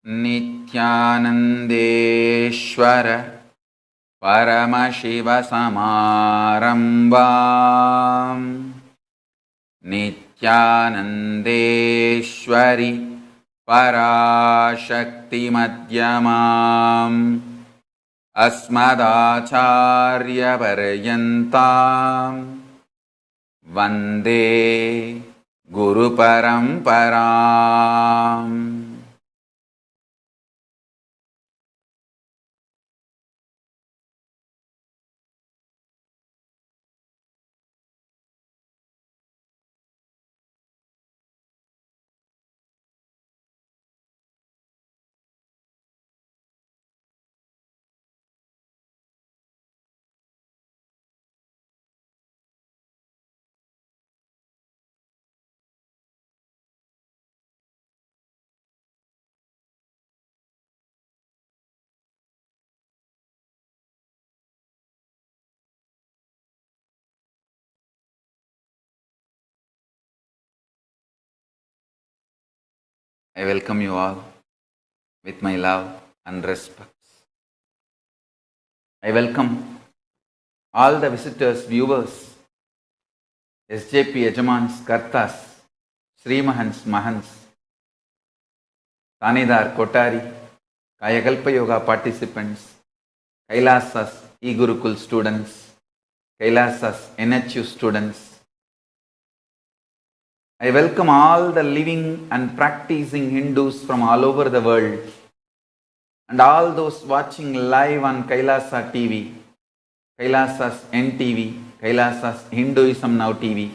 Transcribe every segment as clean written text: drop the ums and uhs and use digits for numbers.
नित्यानन्देश्वर परमशिवसमारम्भाम् नित्यानन्देश्वरि पराशक्तिमध्यमाम् अस्मदाचार्यपर्यन्ताम् वन्दे गुरुपरम्पराम्। I welcome you all with my love and respect. I welcome all the visitors, viewers, SJP Yajamans, Kartas, Sri Mahans, Mahans, Tanidar, Kotari, Kayakalpa Yoga participants, Kailasas, E-Gurukul students, Kailasas, NHU students. I welcome all the living and practicing Hindus from all over the world and all those watching live on Kailasa TV, Kailasas NTV, Kailasas Hinduism Now TV,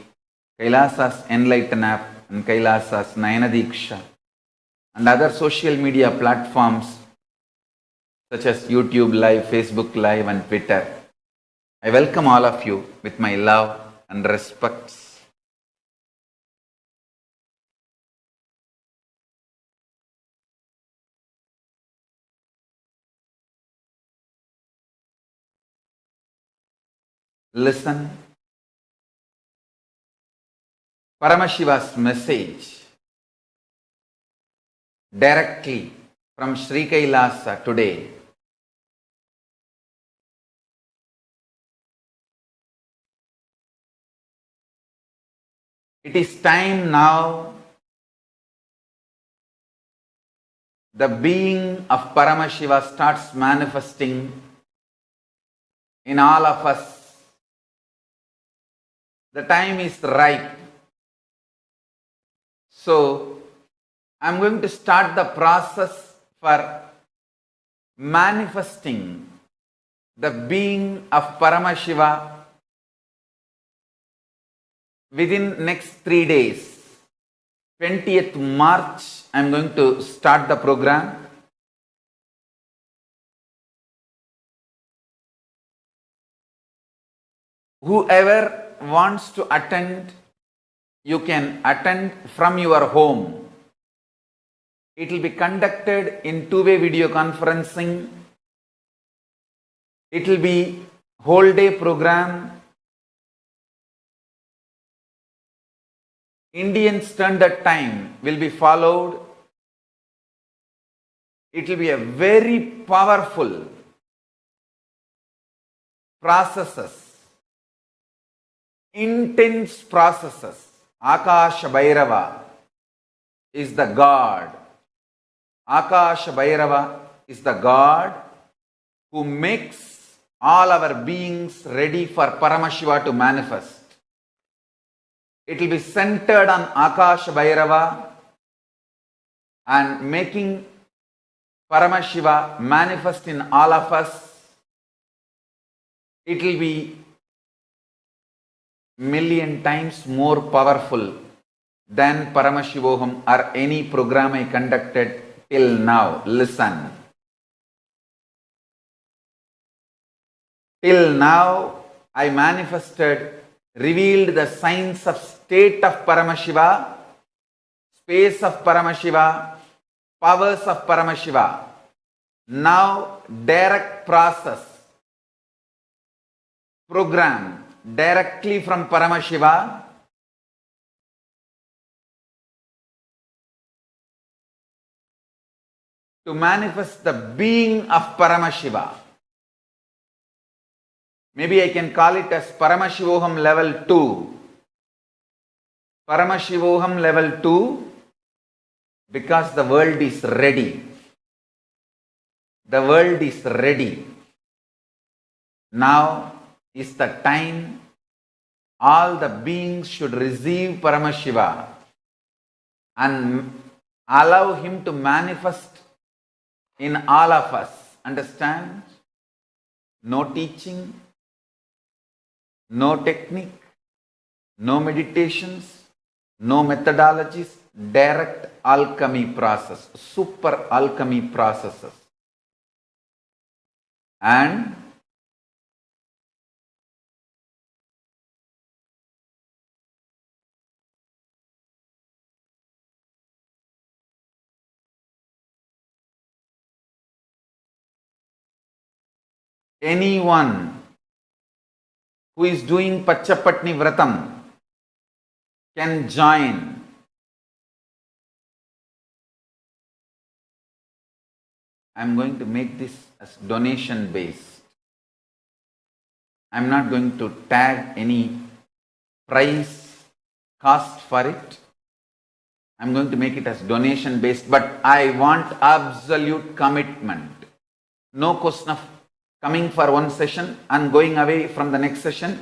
Kailasas Enlighten app and Kailasas Nayanadiksha and other social media platforms such as YouTube Live, Facebook Live and Twitter. I welcome all of you with my love and respect. Listen Paramashiva's message directly from Sri Kailasa today. It is time now the being of Paramashiva starts manifesting in all of us. The time is ripe. So, I am going to start the process for manifesting the being of Paramashiva within next 3 days. 20th March, I am going to start the program. Whoever wants to attend, you can attend from your home. It will be conducted in two-way video conferencing. It will be whole day program. Indian Standard Time will be followed. It will be a very powerful processes. Intense processes. Akasha Bhairava is the God. Akasha Bhairava is the God who makes all our beings ready for Paramashiva to manifest. It will be centered on Akasha Bhairava and making Paramashiva manifest in all of us. It will be million times more powerful than Paramashivoham or any program I conducted till now. Listen. Till now, I manifested, revealed the signs of state of Paramashiva, space of Paramashiva, powers of Paramashiva. Now, direct process, program, directly from Paramashiva. to manifest the being of Paramashiva. Maybe I can call it as Paramashivoham level 2. Paramashivoham level 2, because the world is ready. The world is ready. Now is the time all the beings should receive Paramashiva and allow him to manifest in all of us. Understand? No teaching, no technique, no meditations, no methodologies, direct alchemy process, super alchemy processes. And anyone who is doing Pachapatni Vratam can join. I am going to make this as donation based. I am not going to tag any price cost for it. I am going to make it as donation based, but I want absolute commitment. No question of coming for one session and going away from the next session.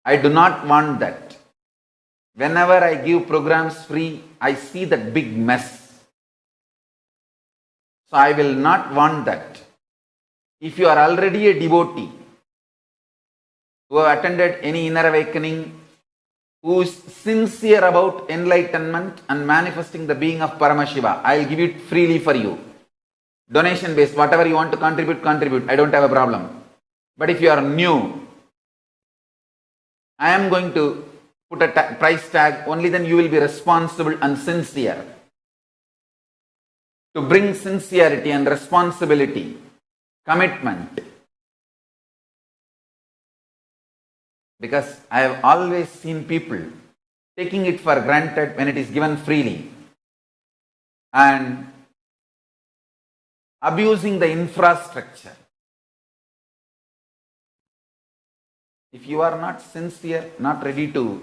I do not want that. Whenever I give programs free, I see that big mess. So I will not want that. If you are already a devotee who have attended any inner awakening, who is sincere about enlightenment and manifesting the being of Paramashiva, I will give it freely for you. Donation based, whatever you want to contribute, contribute. I don't have a problem. But if you are new, I am going to put a price tag, only then you will be responsible and sincere. To bring sincerity and responsibility, commitment. Because I have always seen people taking it for granted when it is given freely and abusing the infrastructure. If you are not sincere, not ready to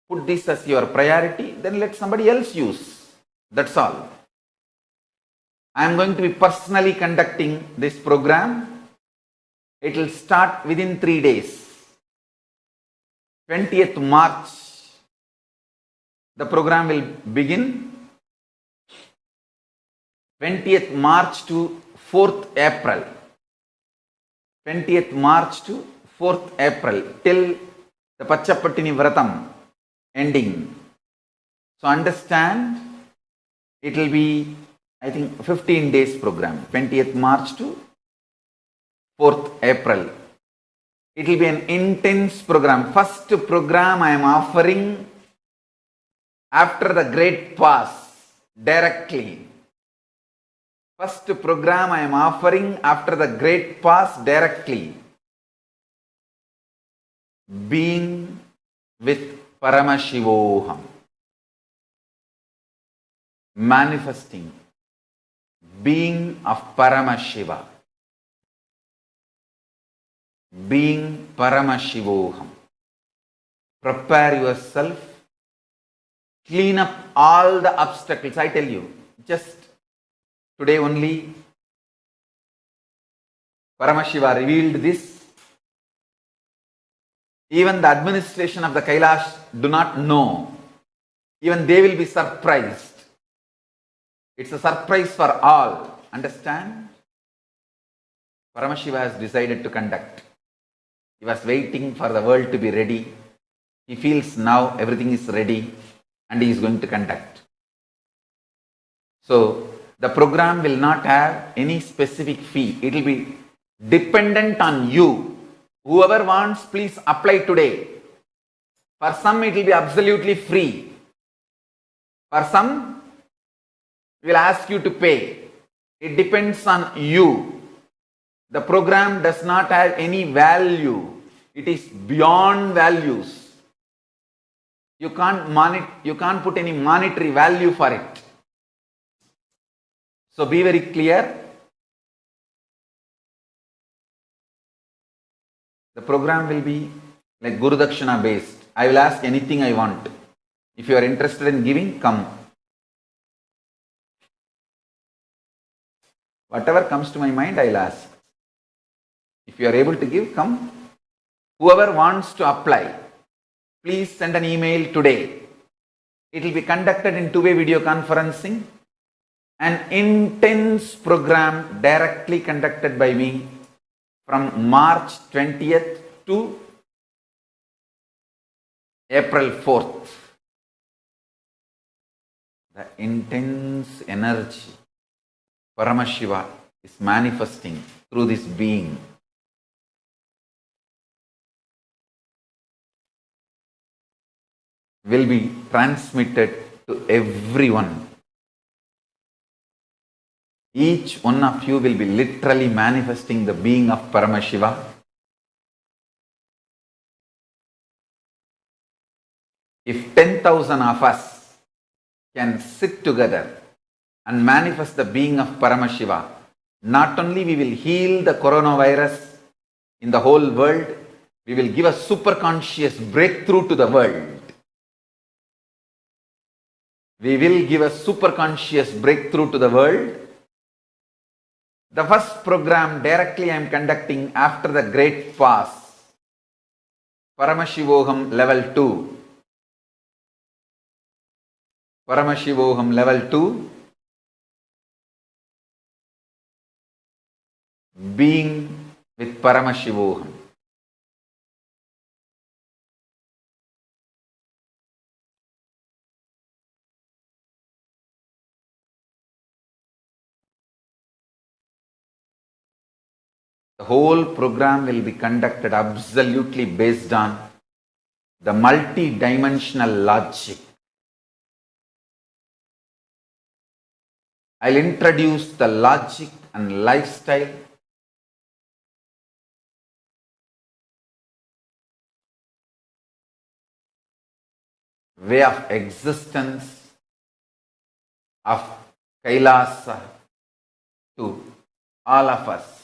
put this as your priority, then let somebody else use. That's all. I am going to be personally conducting this program. It will start within 3 days. 20th March, the program will begin. 20th March to 4th April. 20th March to 4th April till the Pachapatini Vratam ending. So understand, it will be, I think, 15 days program. 20th March to 4th April. It will be an intense program. First program I am offering after the Great Pass directly. First program I am offering after the Great Pass directly. Being with Paramashivoham. Manifesting. Being of Paramashiva. Being Paramashivoham. Prepare yourself. Clean up all the obstacles. I tell you, just today only Paramashiva revealed this. Even the administration of the Kailash do not know. Even they will be surprised. It's a surprise for all. Understand? Paramashiva has decided to conduct. He was waiting for the world to be ready. He feels now everything is ready and he is going to conduct. So, the program will not have any specific fee. It will be dependent on you. Whoever wants, please apply today. For some, it will be absolutely free. For some, we will ask you to pay. It depends on you. The program does not have any value. It is beyond values. You can't put any monetary value for it. So be very clear. The program will be like Guru Dakshina based. I will ask anything I want. If you are interested in giving, come. Whatever comes to my mind, I will ask. If you are able to give, come. Whoever wants to apply, please send an email today. It will be conducted in two-way video conferencing. An intense program directly conducted by me from March 20th to April 4th. The intense energy Paramashiva is manifesting through this being. Will be transmitted to everyone. Each one of you will be literally manifesting the being of Paramashiva. If 10,000 of us can sit together and manifest the being of Paramashiva, not only we will heal the coronavirus in the whole world, we will give a super conscious breakthrough to the world. We will give a super conscious breakthrough to the world. The first program directly I am conducting after the Great Fast, Paramashivoham Level 2. Paramashivoham Level 2, being with Paramashivoham. The whole program will be conducted absolutely based on the multi-dimensional logic. I'll introduce the logic and lifestyle. Way of existence of Kailasa to all of us.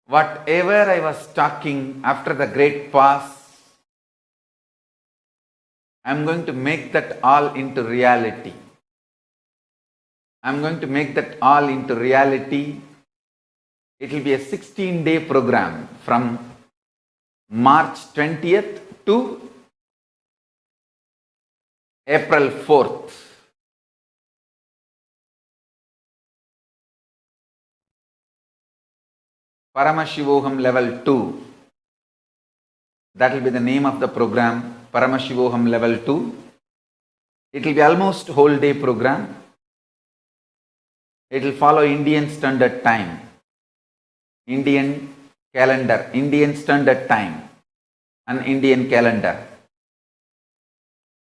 Whatever I was talking after the Great Fast, I am going to make that all into reality. I am going to make that all into reality. It will be a 16-day program from March 20th to April 4th. Paramashivoham Level 2. That will be the name of the program, Paramashivoham Level 2. It will be almost whole day program. It will follow Indian Standard Time, Indian calendar, Indian Standard Time and Indian calendar.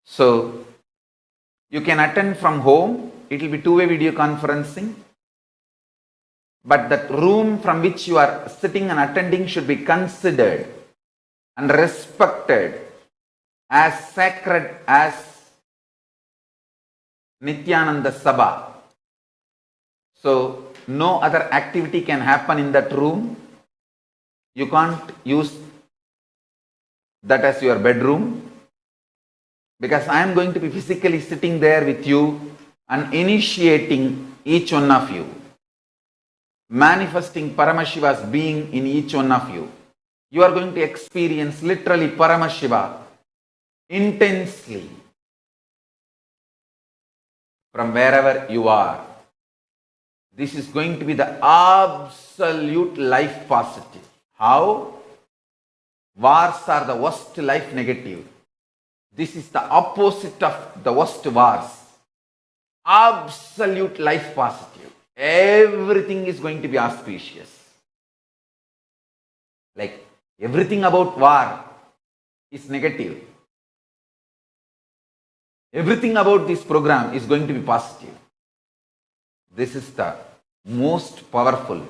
So, you can attend from home. It will be two-way video conferencing. But that room from which you are sitting and attending should be considered and respected as sacred as Nityananda Sabha. So, no other activity can happen in that room. You can't use that as your bedroom, because I am going to be physically sitting there with you and initiating each one of you, manifesting Paramashiva's being in each one of you. You are going to experience literally Paramashiva intensely from wherever you are. This is going to be the absolute life positive. How? Wars are the worst life negative. This is the opposite of the worst wars. Absolute life positive. Everything is going to be auspicious. Like everything about war is negative. Everything about this program is going to be positive. This is the most powerful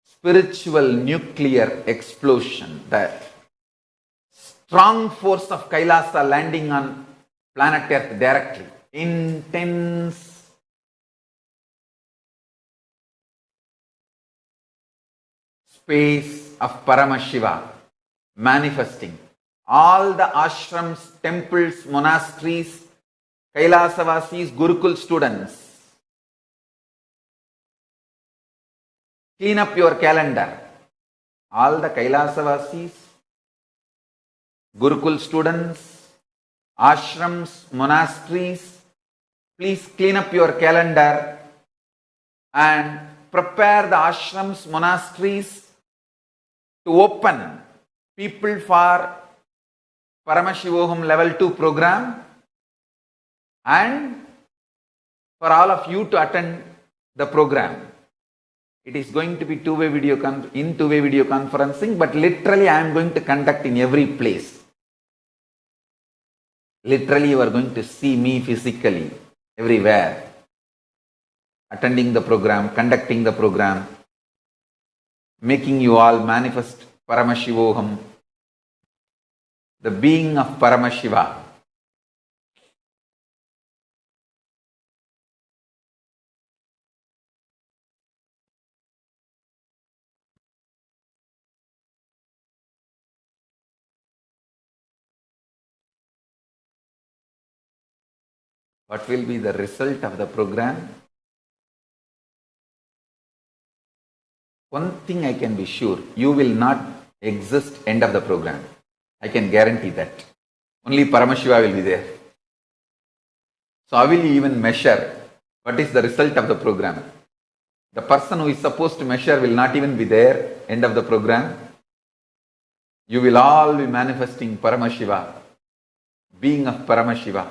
spiritual nuclear explosion, the strong force of Kailasa landing on planet Earth directly. intense space of Paramashiva manifesting. All the ashrams, temples, monasteries, Kailasavasis, Gurukul students, clean up your calendar. All the Kailasavasis, Gurukul students, ashrams, monasteries, please clean up your calendar and prepare the ashrams, monasteries to open people for Paramashivoham level 2 program and for all of you to attend the program. It is going to be two-way video conferencing, but literally I am going to conduct in every place. Literally you are going to see me physically everywhere, attending the program, conducting the program, making you all manifest Paramashivoham, the being of Paramashiva. What will be the result of the program? One thing I can be sure, you will not exist end of the program. I can guarantee that. Only Paramashiva will be there. So how will you even measure what is the result of the program? The person who is supposed to measure will not even be there end of the program. You will all be manifesting Paramashiva, being of Paramashiva.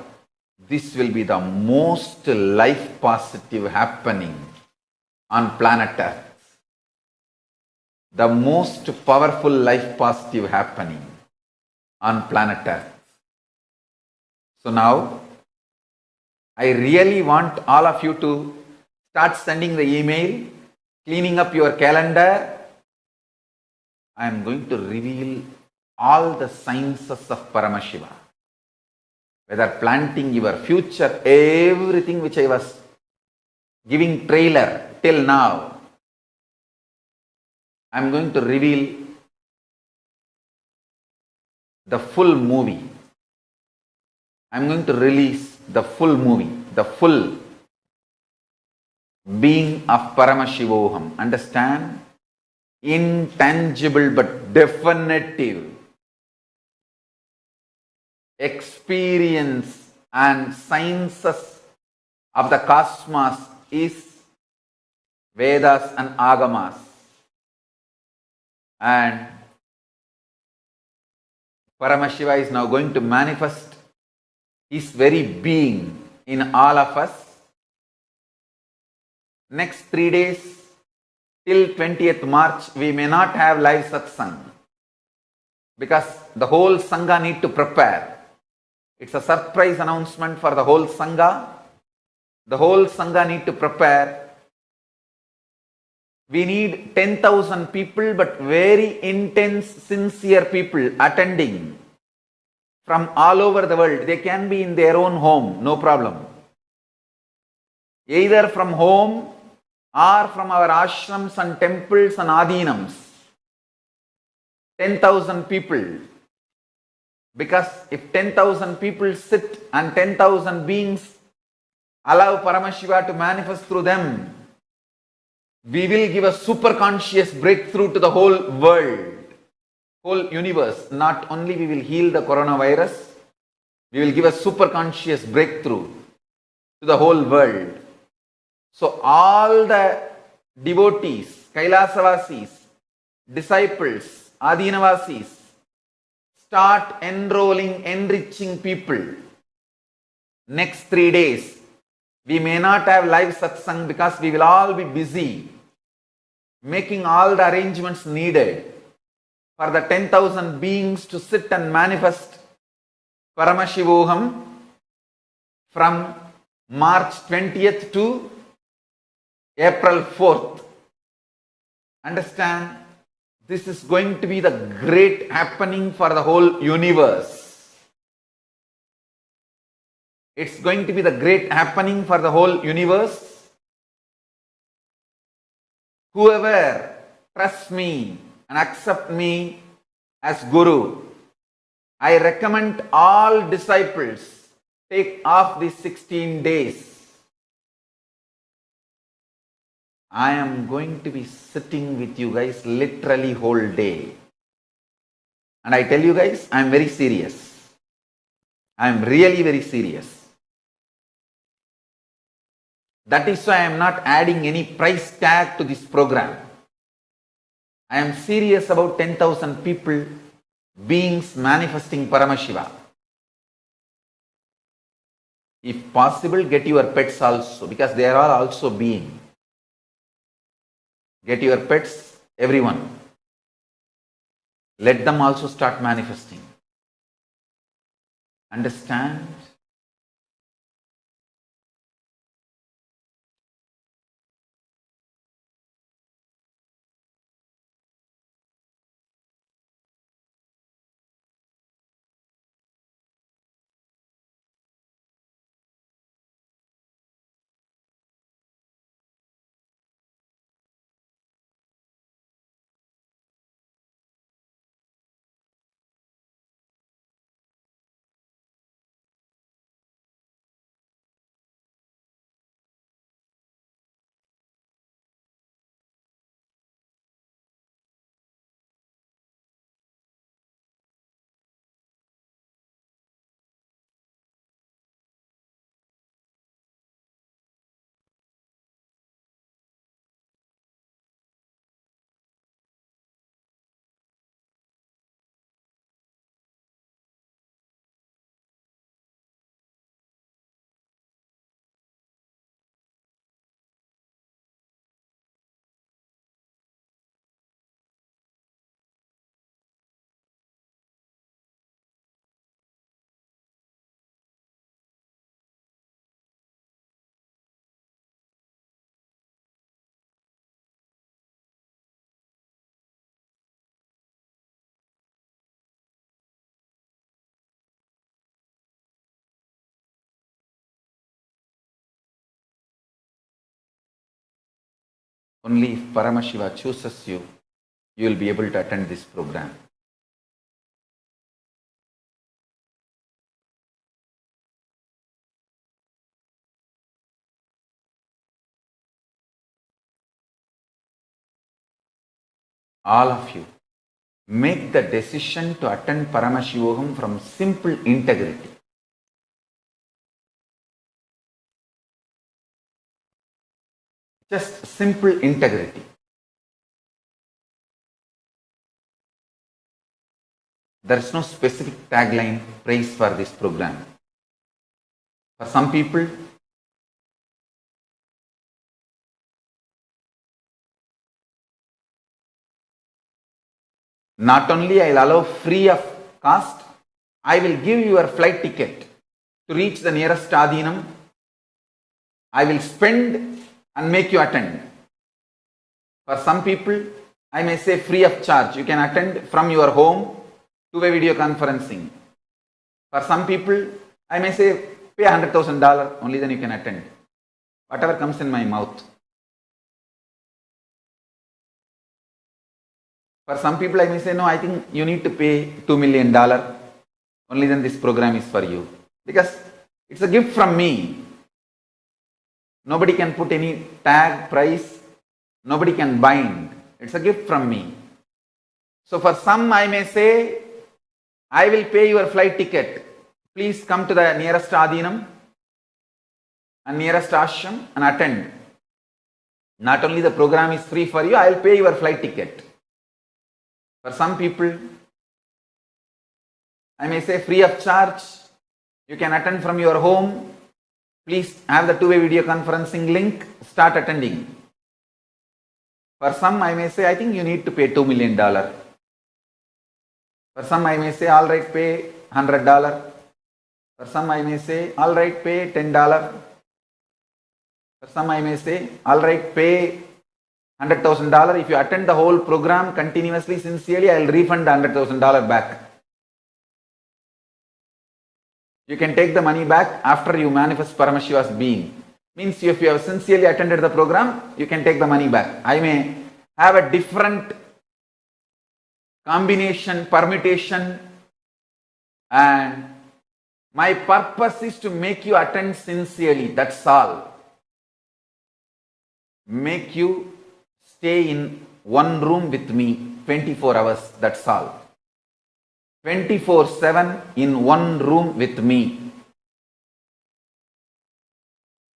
This will be the most life positive happening on planet Earth. The most powerful life positive happening on planet Earth. So now, I really want all of you to start sending the email, cleaning up your calendar. I am going to reveal all the sciences of Paramashiva. Whether planting your future, everything which I was giving trailer till now, I am going to reveal the full movie. I am going to release the full movie, the full being of Paramashivoham. Understand? Intangible but definitive experience and sciences of the cosmos is Vedas and Agamas. And Paramashiva is now going to manifest his very being in all of us. Next 3 days till 20th March, we may not have live satsang because the whole Sangha need to prepare. It's a surprise announcement for the whole Sangha. The whole Sangha need to prepare. We need 10,000 people, but very intense, sincere people attending from all over the world. They can be in their own home, no problem. Either from home or from our ashrams and temples and adhinams. 10,000 people. Because if 10,000 people sit and 10,000 beings allow Paramashiva to manifest through them, we will give a super conscious breakthrough to the whole world, whole universe. Not only we will heal the coronavirus, we will give a super conscious breakthrough to the whole world. So all the devotees, Kailasavasis, disciples, Adhinavasis, start enrolling, enriching people. Next 3 days, we may not have live satsang because we will all be busy making all the arrangements needed for the 10,000 beings to sit and manifest Paramashivoham from March 20th to April 4th. Understand? This is going to be the great happening for the whole universe. It's going to be the great happening for the whole universe. Whoever trusts me and accept me as Guru, I recommend all disciples take off these 16 days. I am going to be sitting with you guys literally whole day. And I tell you guys, I am very serious. I am really very serious. That is why I am not adding any price tag to this program. I am serious about 10,000 people, beings manifesting Paramashiva. If possible, get your pets also, because they are all also being. Get your pets, everyone. Let them also start manifesting. Understand? Only if Paramashiva chooses you, you will be able to attend this program. All of you, make the decision to attend Paramashivogam from simple integrity. Just simple integrity. There is no specific tagline praise for this program. For some people, not only I will allow free of cost, I will give you a flight ticket to reach the nearest Adhinam. I will spend and make you attend. For some people, I may say free of charge. You can attend from your home, two-way video conferencing. For some people, I may say pay $100,000, only then you can attend. Whatever comes in my mouth. For some people, I may say, no, I think you need to pay $2 million. Only then this program is for you. Because it's a gift from me. Nobody can put any tag, price. Nobody can bind. It's a gift from me. So for some, I may say, I will pay your flight ticket. Please come to the nearest Adhinam and nearest ashram and attend. Not only the program is free for you, I will pay your flight ticket. For some people, I may say free of charge. You can attend from your home. Please have the two-way video conferencing link. Start attending. For some, I may say, I think you need to pay $2 million. For some, I may say, all right, pay $100. For some, I may say, all right, pay $10. For some, I may say, all right, pay $100,000. If you attend the whole program continuously, sincerely, I will refund the $100,000 back. You can take the money back after you manifest Paramashiva's being. Means if you have sincerely attended the program, you can take the money back. I may have a different combination, permutation, and my purpose is to make you attend sincerely. That's all. Make you stay in one room with me 24 hours. That's all. 24/7 in one room with me.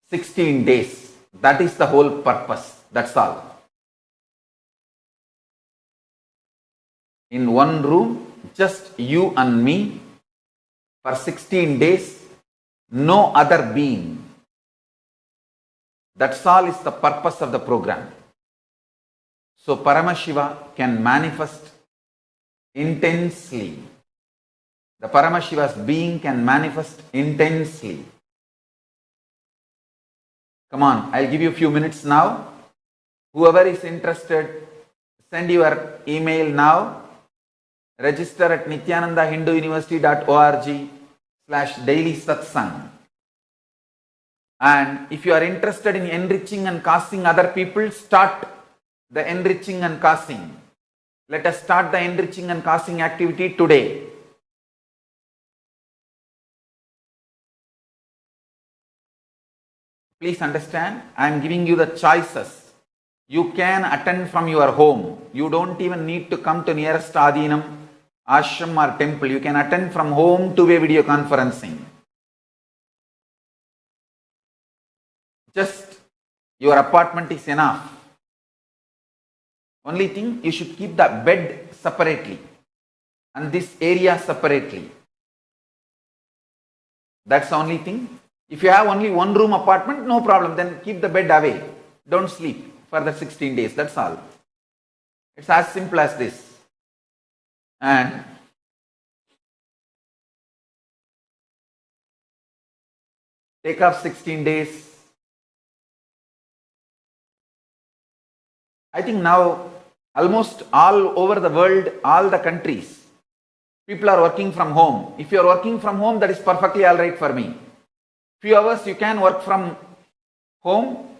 16 days. That is the whole purpose. That's all. In one room, just you and me for 16 days, no other being. That's all is the purpose of the program. So Paramashiva can manifest intensely. The Paramashiva's being can manifest intensely. Come on, I'll give you a few minutes now. Whoever is interested, send your email now. Register at nityanandahinduuniversity.org/daily satsang. And if you are interested in enriching and causing other people, start the enriching and causing. Let us start the enriching and causing activity today. Please understand, I am giving you the choices. You can attend from your home. You don't even need to come to nearest Adinam, ashram or temple. You can attend from home two-way video conferencing. Just your apartment is enough. Only thing, you should keep the bed separately and this area separately. That's the only thing. If you have only one room apartment, no problem. Then keep the bed away. Don't sleep for the 16 days. That's all. It's as simple as this. And take off 16 days. I think now almost all over the world, all the countries, people are working from home. If you are working from home, that is perfectly all right for me. Few hours you can work from home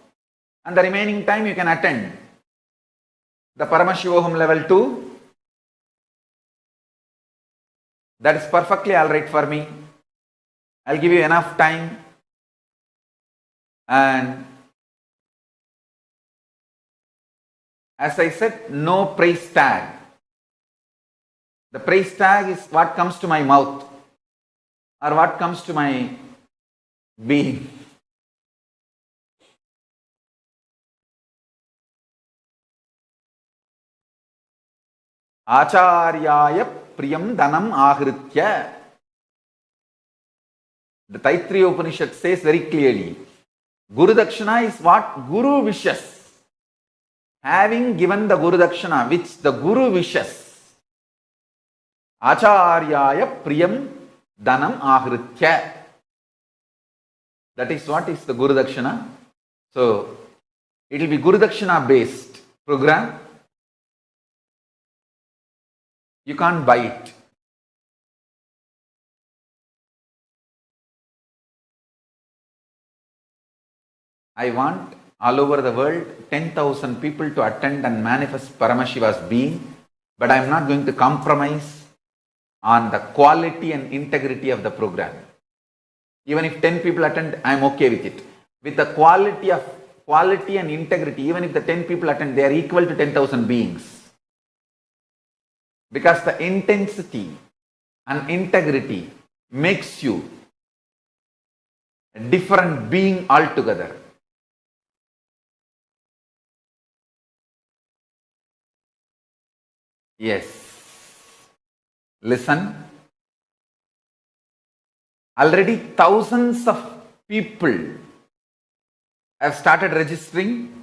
and the remaining time you can attend the Paramashivoham level 2. That is perfectly all right for me. I'll give you enough time. And as I said, no price tag. The price tag is what comes to my mouth or what comes to my being. Acharyaya priyam dhanam ahritya. The Taittiriya Upanishad says very clearly, Guru Dakshina is what Guru wishes. Having given the Guru Dakshina, which the Guru wishes, Acharyaya priyam dhanam ahritya. That is what is the Guru Dakshina. So, it will be Guru Dakshina based program. You can't buy it. I want all over the world 10,000 people to attend and manifest Paramashiva's being, but I am not going to compromise on the quality and integrity of the program. Even if 10 people attend, I am okay with it. With the quality and integrity, even if the 10 people attend, they are equal to 10,000 beings. Because the intensity and integrity makes you a different being altogether. Yes. Listen. Already thousands of people have started registering.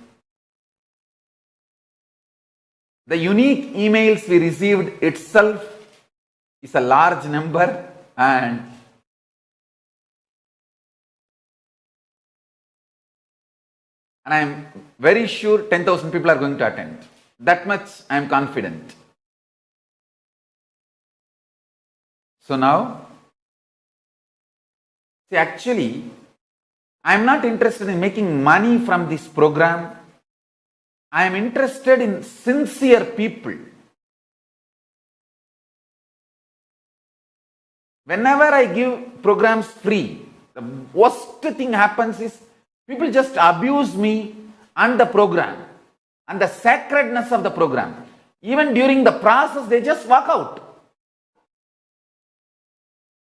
The unique emails we received itself is a large number, and I am very sure 10,000 people are going to attend. That much I am confident. So now See, actually, I am not interested in making money from this program. I am interested in sincere people. Whenever I give programs free, the worst thing happens is people just abuse me and the program and the sacredness of the program. Even during the process, they just walk out.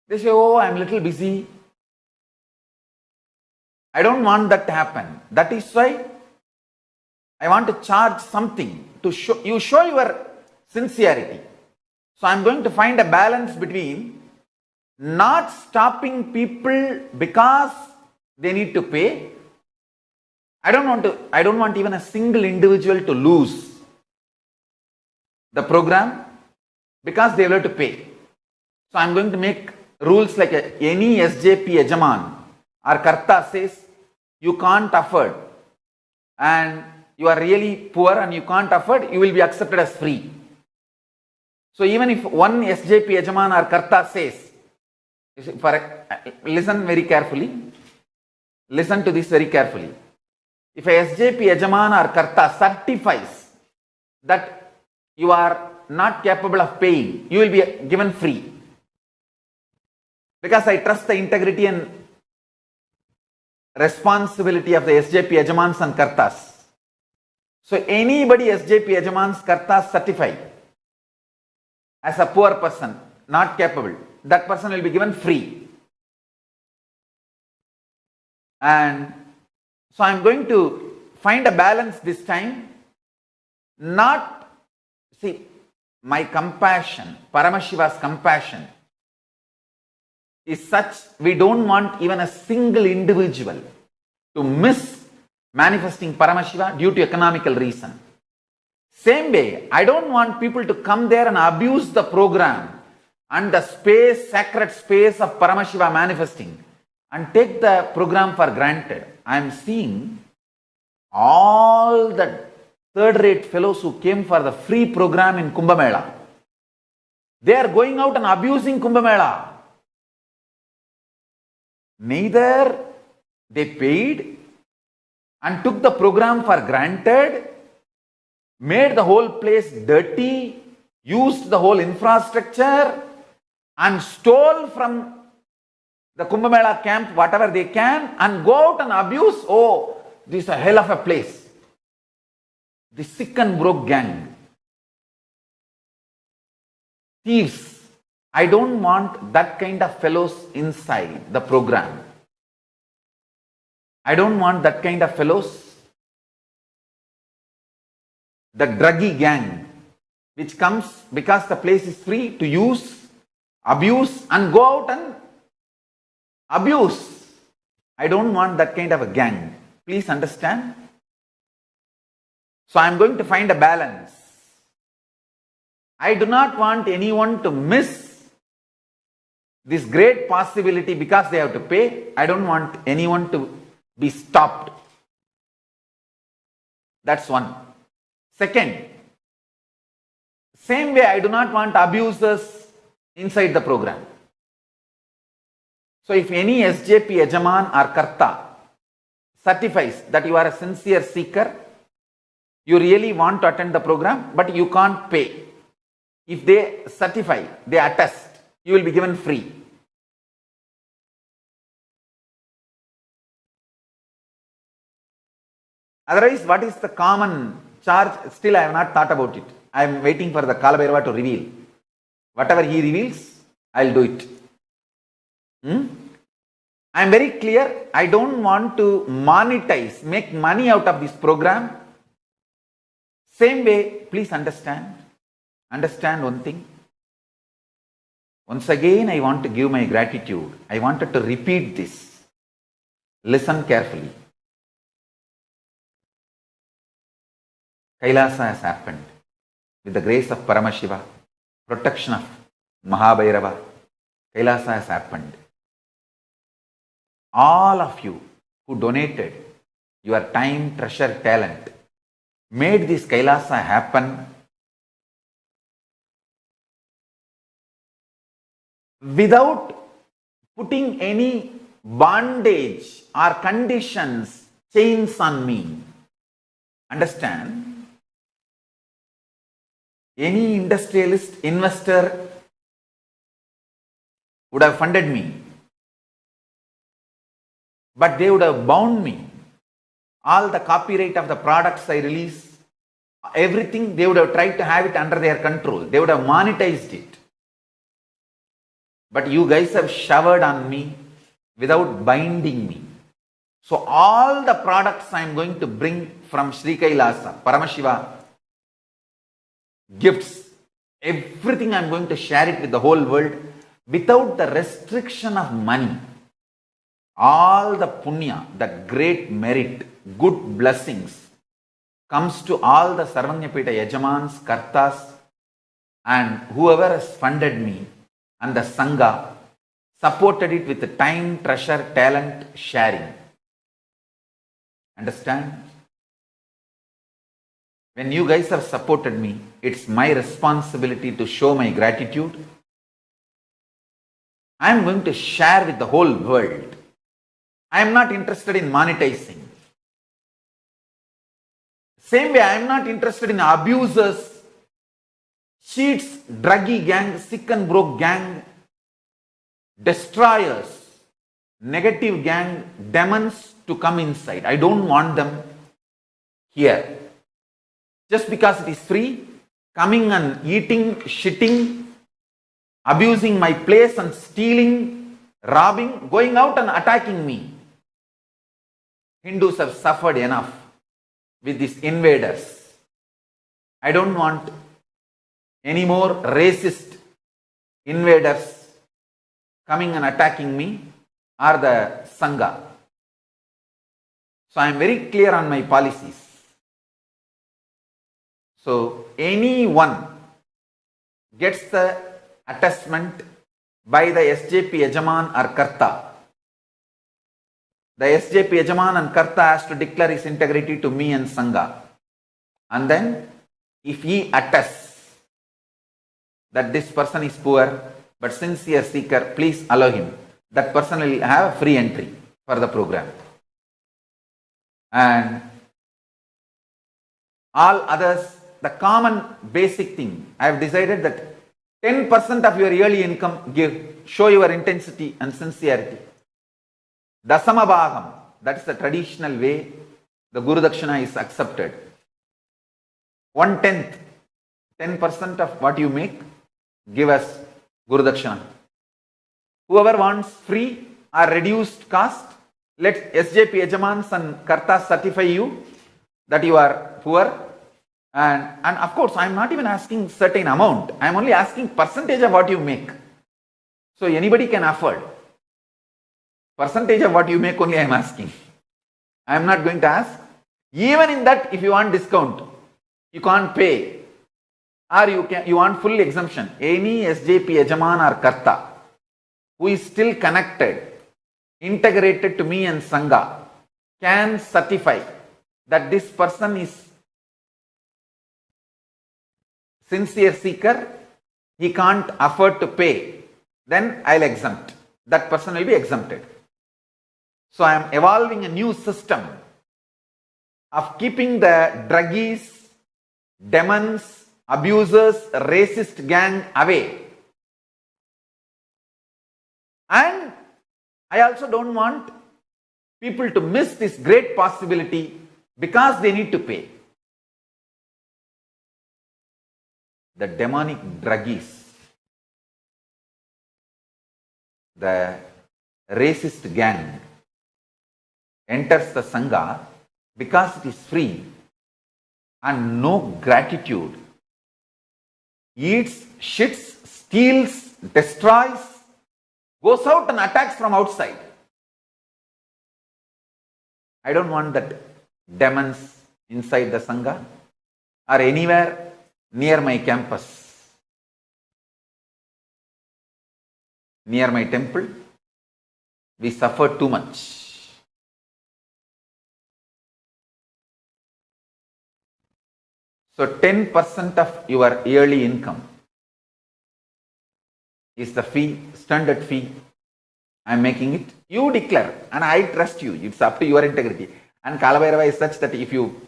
They say, oh, I'm a little busy. I don't want that to happen. That is why I want to charge something to show your sincerity. So I'm going to find a balance between not stopping people because they need to pay. I don't want even a single individual to lose the program because they will have to pay. So I'm going to make rules like any SJP Yajaman or Karta says you can't afford and you are really poor and you can't afford, you will be accepted as free. So even if one SJP Yajaman or Karta says, listen very carefully, listen to this very carefully. If a SJP Yajaman or Karta certifies that you are not capable of paying, you will be given free. Because I trust the integrity and responsibility of the SJP Yajamans and Kartas. So anybody SJP Yajamans, Kartas certified as a poor person, not capable, that person will be given free. And so I am going to find a balance this time. My compassion, Paramashiva's compassion is such we don't want even a single individual to miss manifesting Paramashiva due to economical reason. Same way, I don't want people to come there and abuse the program and the space, sacred space of Paramashiva manifesting and take the program for granted. I am seeing all the third-rate fellows who came for the free program in Kumbh Mela. They are going out and abusing Kumbh Mela. Neither they paid and took the program for granted, made the whole place dirty, used the whole infrastructure and stole from the Kumbh Mela camp whatever they can and go out and abuse. Oh, this is a hell of a place. The sick and broke gang. Thieves. I don't want that kind of fellows inside the program. I don't want that kind of fellows. The druggy gang, which comes because the place is free to use, abuse and go out and abuse. I don't want that kind of a gang. Please understand. So I am going to find a balance. I do not want anyone to miss this great possibility because they have to pay. I don't want anyone to be stopped. That's one. Second, same way I do not want abusers inside the program. So if any SJP Yajaman or Karta certifies that you are a sincere seeker, you really want to attend the program, but you can't pay. If they certify, they attest, you will be given free. Otherwise, what is the common charge? Still, I have not thought about it. I am waiting for the Kala Bhairava to reveal. Whatever he reveals, I will do it. I am very clear. I don't want to monetize, make money out of this program. Same way, please understand one thing. Once again, I want to give my gratitude. I wanted to repeat this. Listen carefully. Kailasa has happened with the grace of Paramashiva, protection of Mahabhairava. Kailasa has happened. All of you who donated your time, treasure, talent, made this Kailasa happen without putting any bondage or conditions, chains on me. Understand? Any industrialist, investor would have funded me, but they would have bound me. All the copyright of the products I release, everything, they would have tried to have it under their control. They would have monetized it. But you guys have showered on me without binding me. So all the products I am going to bring from Sri Kailasa, Paramashiva, gifts, everything I am going to share it with the whole world without the restriction of money. All the punya, that great merit, good blessings comes to all the Sarvanyapeta Yajamans, Kartas, and whoever has funded me, and the Sangha supported it with the time, treasure, talent, sharing. Understand? When you guys have supported me, it's my responsibility to show my gratitude. I am going to share with the whole world. I am not interested in monetizing. Same way, I am not interested in abusers, cheats, druggy gang, sick and broke gang, destroyers, negative gang, demons to come inside. I don't want them here. Just because it is free, coming and eating, shitting, abusing my place and stealing, robbing, going out and attacking me. Hindus have suffered enough with these invaders. I don't want any more racist invaders coming and attacking me or the Sangha. So I am very clear on my policies. So anyone gets the attestment by the SJP Yajaman or Karta. The SJP Yajaman and Karta has to declare his integrity to me and Sangha. And then, if he attests that this person is poor but sincere seeker, please allow him. That person will have free entry for the program. And all others, the common basic thing, I have decided that 10% of your yearly income show your intensity and sincerity. Dasama Bhagam, that is the traditional way the Guru Dakshina is accepted. 1/10, 10% of what you make, give us Guru Dakshina. Whoever wants free or reduced cost, let SJP Yajamans and Kartas certify you that you are poor. And of course, I am not even asking certain amount. I am only asking percentage of what you make. So anybody can afford. Percentage of what you make only I am asking. I am not going to ask. Even in that, if you want discount, you can't pay. Or you want full exemption. Any SJP Yajaman or Karta who is still connected, integrated to me and Sangha, can certify that this person is sincere seeker, he can't afford to pay, then I'll exempt. That person will be exempted. So I am evolving a new system of keeping the druggies, demons, abusers, racist gang away. And I also don't want people to miss this great possibility because they need to pay. The demonic druggies, the racist gang enters the Sangha because it is free and no gratitude. Eats, shits, steals, destroys, goes out and attacks from outside. I don't want that demons inside the Sangha or anywhere near my campus, near my temple. We suffer too much. So 10% of your yearly income is the fee, standard fee I am making it. You declare, and I trust you. It's up to your integrity. And Kalabhairava is such that if you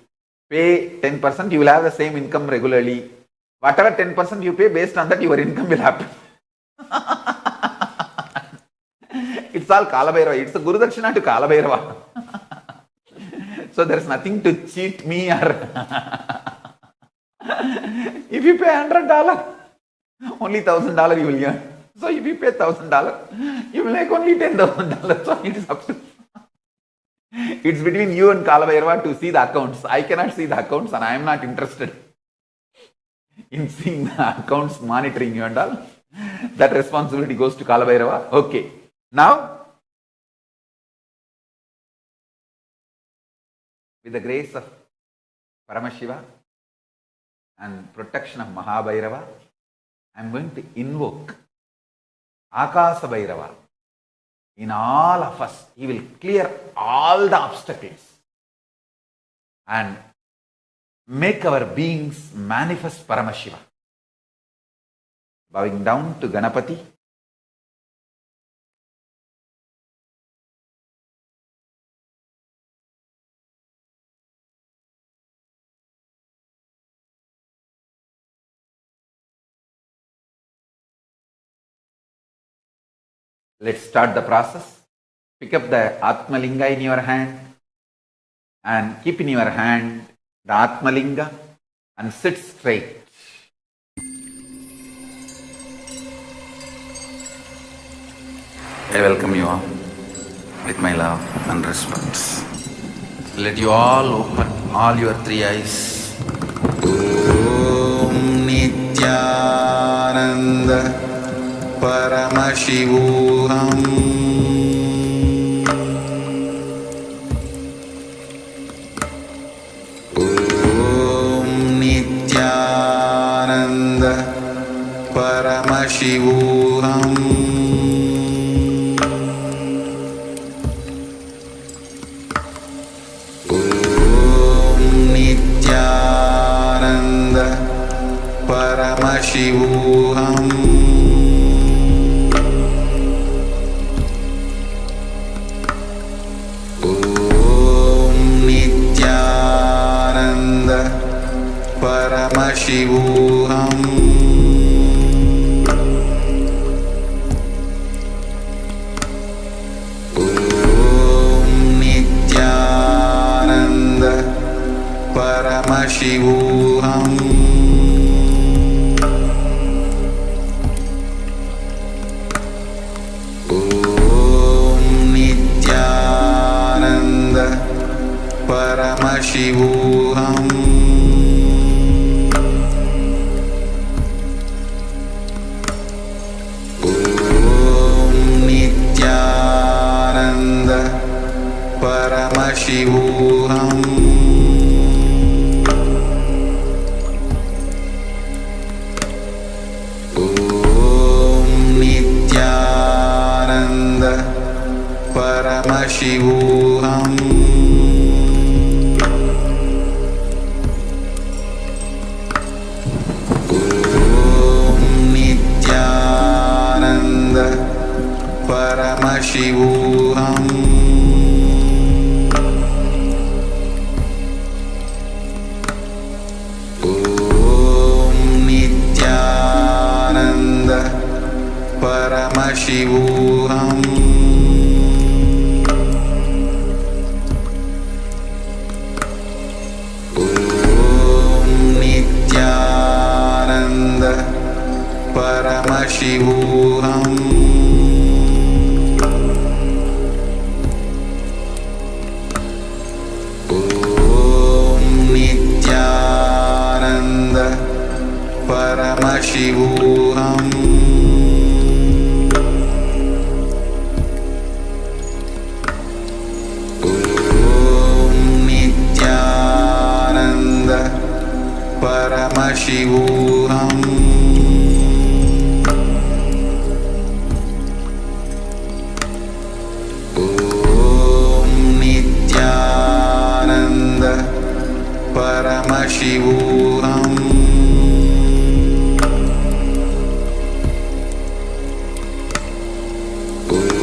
pay 10%, you will have the same income regularly. Whatever 10% you pay, based on that, your income will happen. It's all Kalabhairava. It's a Guru Dakshina to Kalabhairava. So there is nothing to cheat me or if you pay $100, only $1,000 you will earn. So if you pay $1,000, you will make only $10,000. So it is up to it's between you and Kalabhairava to see the accounts. I cannot see the accounts and I am not interested in seeing the accounts, monitoring you and all. That responsibility goes to Kalabhairava. Okay. Now, with the grace of Paramashiva and protection of Mahabhairava, I am going to invoke Akasa Bhairava. In all of us, he will clear all the obstacles and make our beings manifest Paramashiva. Bowing down to Ganapati. Let's start the process. Pick up the Atmalinga in your hand and keep in your hand the Atmalinga and sit straight. I welcome you all with my love and respect. Let you all open all your three eyes. Om Nityananda Paramashivoham. Om Nityananda Paramashivoham. Om Nityananda Paramashivoham. Paramashivoham. Om Nityananda Paramashivoham. Om Nityananda Paramashivoham. Paramashivoham. Om Nityananda Paramashivoham. Om Nityananda Paramashivoham. Paramashivoham. Om Nityananda Paramashivoham. Om Nityananda Paramashivoham. Paramashivoham. Om Nityananda Paramashivoham.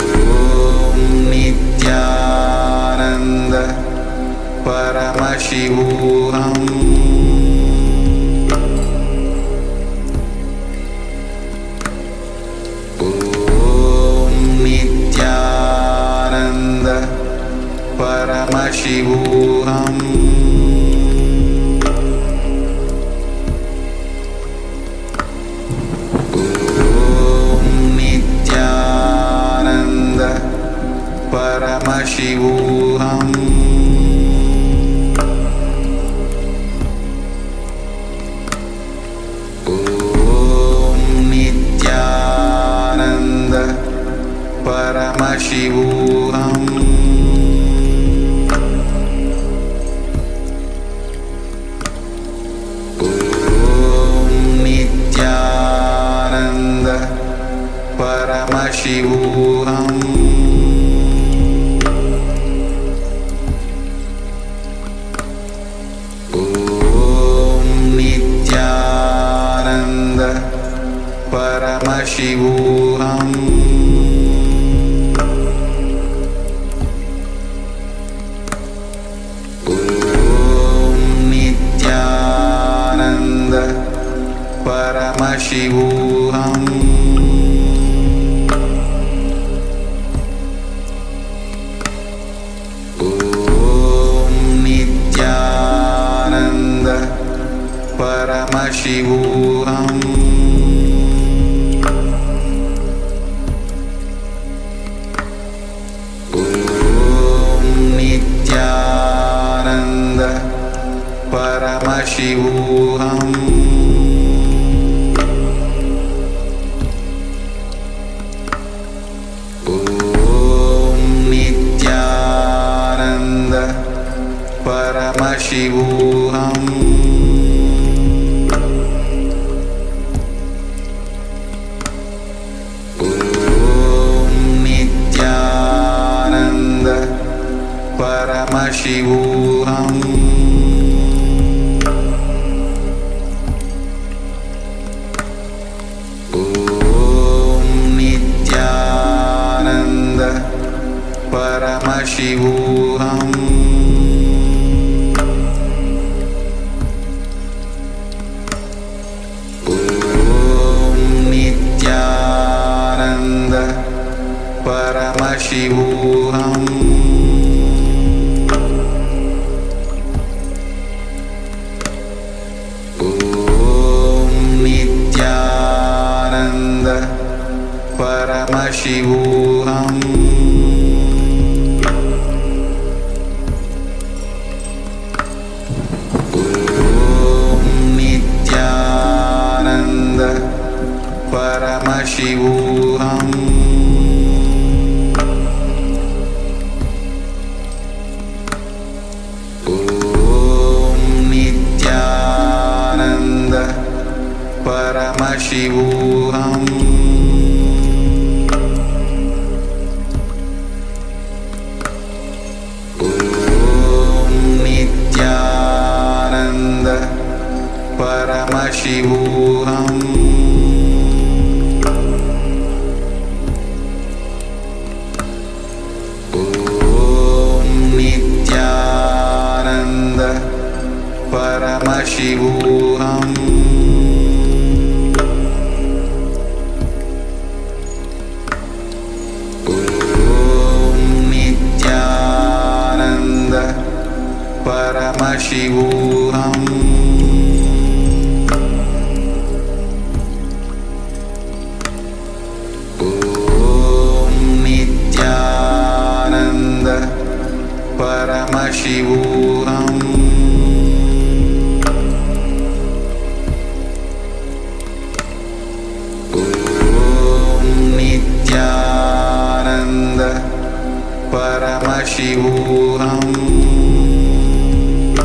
Om परमशिवोऽहम्। ॐ नित्यानन्द परमशिवोऽहम्। परमशिवोऽहम्। ॐ नित्यानन्द परमशिवोऽहम्। ॐ नित्यानन्द परमशिवोऽहम्। परमशिवोऽहम्। ॐ नित्यानन्द परमशिवोऽहम्। ॐ नित्यानन्द परमशिवोऽहम्। परमशिवोऽहम्। ॐ नित्यानन्द परमशिवोऽहम्। ॐ नित्यानन्द परमशिवोऽहम्। परमशिवोऽहम्। ॐ नित्यानन्द परमशिवोऽहम्। ॐ नित्यानन्द परमशिवोऽहम्। परमशिवोऽहम्। ॐ नित्यानन्द परमशिवोऽहम्। ॐ नित्यानन्द परमशिवोऽहम्। परमशिवोऽहम्। ॐ नित्यानन्द परमशिवोऽहम्। ॐ नित्यानन्द परमशिवोऽहम्। परमशिवोऽहम्। ॐ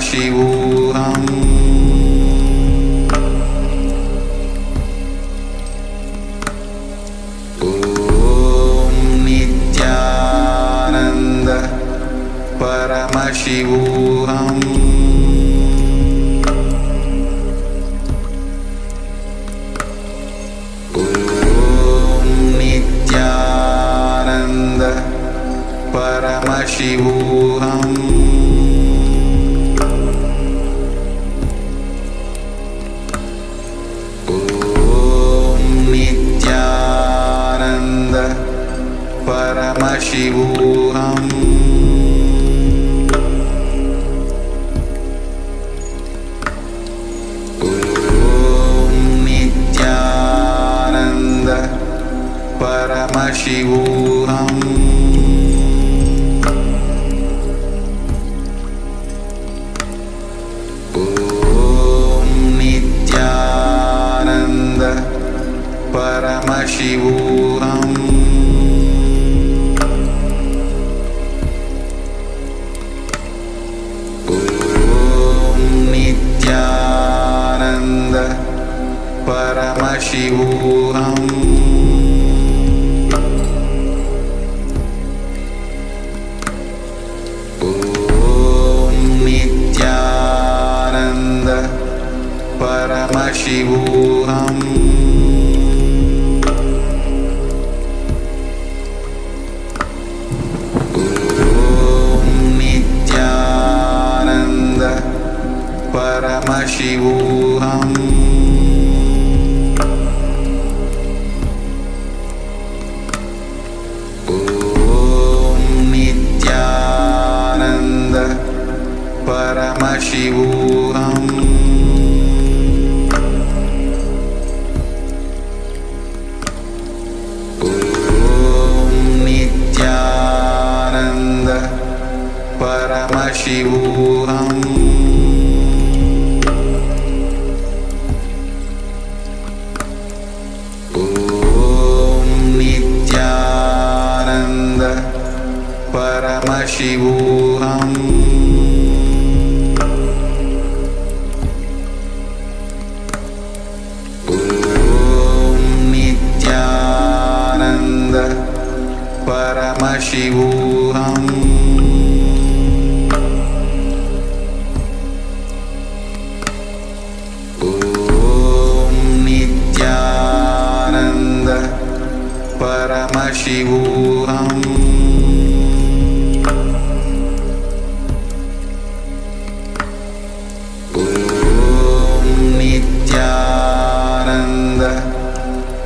परमशिवोऽहम्। ॐ नित्यानन्द परमशिवोऽहम्। परमशिवोऽहम्। ॐ नित्यानन्द परमशिवोऽहम्। ॐ नित्यानन्द परमशिवोऽहम्। परमशिवोऽहम्। ॐ नित्यानन्द परमशिवोऽहम्। ॐ नित्यानन्द परमशिवोऽहम्। परमशिवोऽहम्। ॐ नित्यानन्द परमशिवोऽहम्। ॐ नित्यानन्द परमशिवोऽहम्। परमशिवोऽहम्। ॐ नित्यानन्द परमशिवोऽहम्। ॐ नित्यानन्द परमशिवोऽहम्।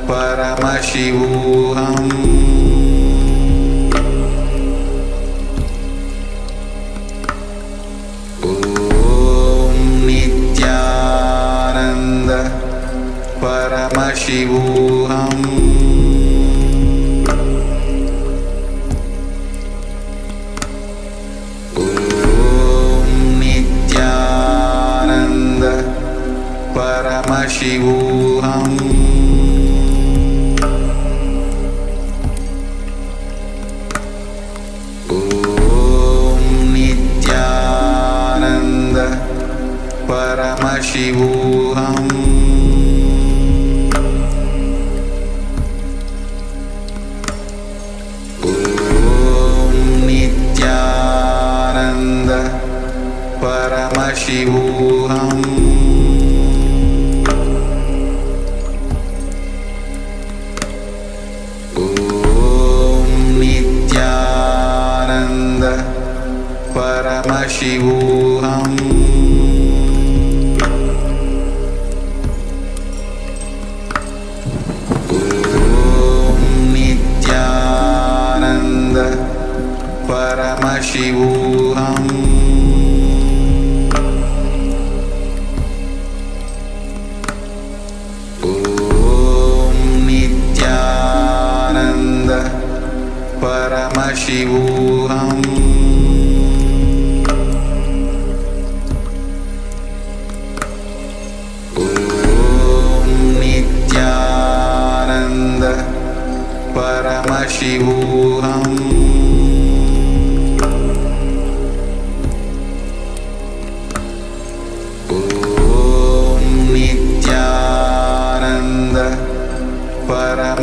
परमशिवोऽहम्। ॐ नित्यानन्द परमशिवोऽहम्। ॐ नित्यानन्द परमशिवोऽहम्। परमशिवोऽहम्। ॐ नित्यानन्द परमशिवोऽहम्। ॐ नित्यानन्द परमशिवोऽहम्। परमशिवोऽहम्। ॐ नित्यानन्द परमशिवोऽहम्। ॐ नित्यानन्द परमशिवोऽहम्। ॐ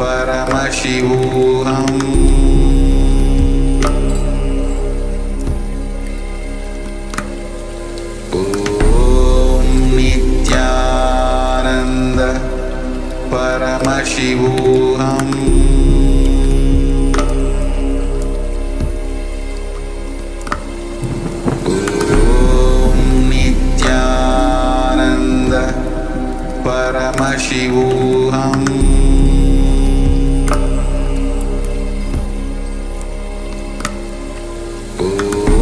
परमशिवोऽहम् ॐ नित्यानन्द परमशिवोऽहम् परमशिवोऽहम्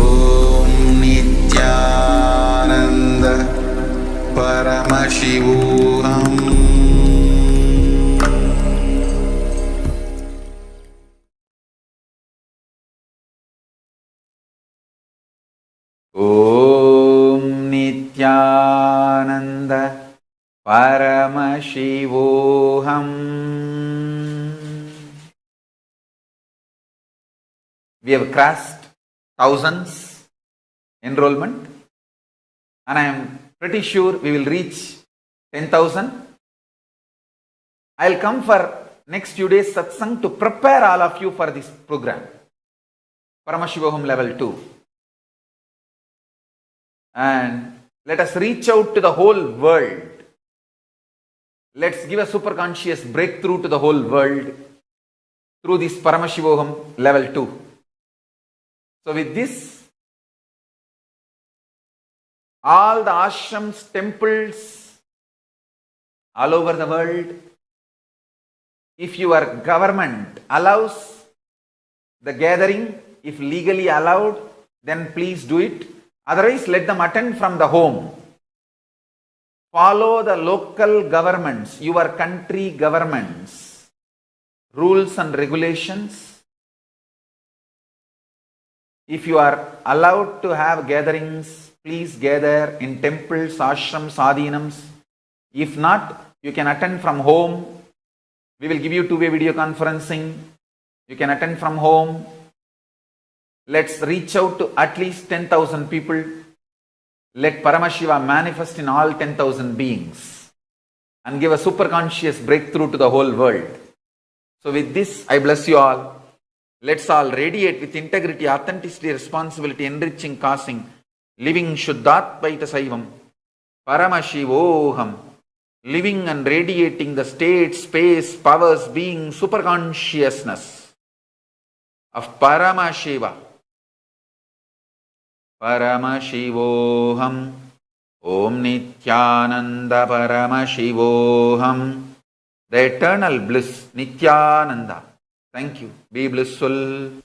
ॐ नित्यानन्द परमशिवोऽहम् ॐ Nityanand Paramashivoham. We have crossed thousands enrollment, and I am pretty sure we will reach 10,000. I will come for next few days satsang to prepare all of you for this program, Paramashivoham level 2. And let us reach out to the whole world. Let's give a super conscious breakthrough to the whole world through this Paramashivoham level 2. So with this, all the ashrams, temples all over the world, if your government allows the gathering, if legally allowed, then please do it. Otherwise, let them attend from the home. Follow the local governments, your country governments, rules and regulations. If you are allowed to have gatherings, please gather in temples, ashrams, adhinams. If not, you can attend from home. We will give you two-way video conferencing. You can attend from home. Let's reach out to at least 10,000 people. Let Paramashiva manifest in all 10,000 beings and give a super conscious breakthrough to the whole world. So with this, I bless you all. Let's all radiate with integrity, authenticity, responsibility, enriching, causing, living Shuddhatvaita Saivam, Paramashivoham, living and radiating the state, space, powers, being, super consciousness of Paramashiva. Paramashivoham. Om Nityananda Paramashivoham. The eternal bliss, Nityananda. Thank you. Be blissful.